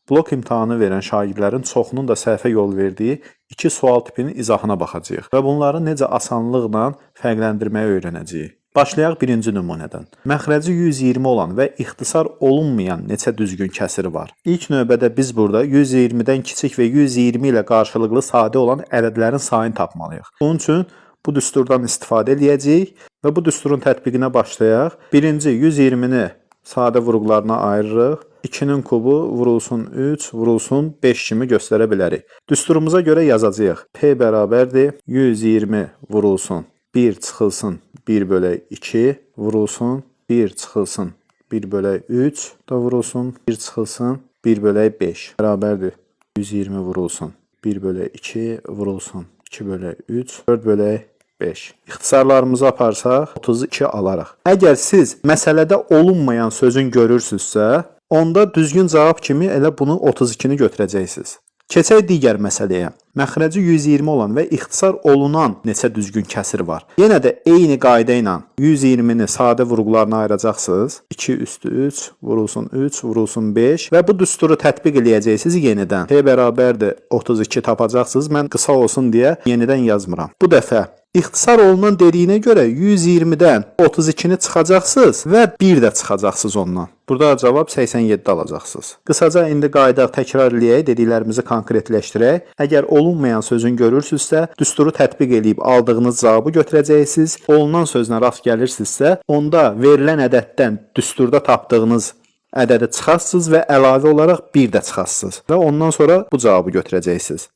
Blok imtahanı verən şagirdlərin çoxunun da səhvə yol verdiyi 2 sual tipinin izahına baxacağıq və bunları necə asanlıqla fərqləndirməyi öyrənəcəyik. Başlayaq birinci nümunədən. Məxrəci 120 olan və ixtisar olunmayan neçə düzgün kəsiri var? İlk növbədə biz burada 120-dən kiçik və 120 ilə qarşılıqlı sadə olan ədədlərin sayını tapmalıyıq. Bunun üçün bu düsturdan istifadə edəcəyik və bu düsturun tətbiqinə başlayaq. Birinci 120-ni sadə vurğularına ayırırıq. 2-nin kubu vurulsun 3, vurulsun 5 kimi göstərə bilərik. Düsturumuza görə yazacağıq. P bərabərdir 120 vurulsun 1 çıxılsın 1 bölü 2 vurulsun 1 çıxılsın 1 bölü 3 da vurulsun 1 çıxılsın 1 bölü 5 bərabərdir 120 vurulsun 1 bölü 2 vurulsun 2 bölü 3 4 bölü 5. İxtisarlarımızı aparsaq 32 alarıq. Əgər siz məsələdə olunmayan sözün görürsünüzsə, onda düzgün cavab kimi elə bunu 32-ni götürəcəksiniz. Keçək digər məsələyə. Məxrəci 120 olan və ixtisar olunan neçə düzgün kəsir var? Yenə də eyni qayda ilə 120-ni sadə vurğularına ayıracaqsınız. 2 üstü 3 vurulsun 3 vurulsun 5 və bu düsturu tətbiq eləyəcəksiniz yenidən. P bərabərdir 32 tapacaqsınız. Mən qısa olsun deyə yenidən yazmıram. Bu dəfə İxtisar olunan dediyinə görə 120-dən 32-ni çıxacaqsınız və 1 də çıxacaqsınız ondan. Burada cavab 87 alacaqsınız. Qısaca indi qayda təkrar eləyək, dediklərimizi konkretləşdirək. Əgər olunmayan sözün görürsünüzsə, düsturu tətbiq eləyib aldığınız cavabı götürəcəksiniz. Olunan sözlə rast gəlirsinizsə, onda verilən ədəddən düsturda tapdığınız ədədi çıxarsınız və əlavə olaraq 1 də çıxarsınız və ondan sonra bu cavabı götürəcəksiniz.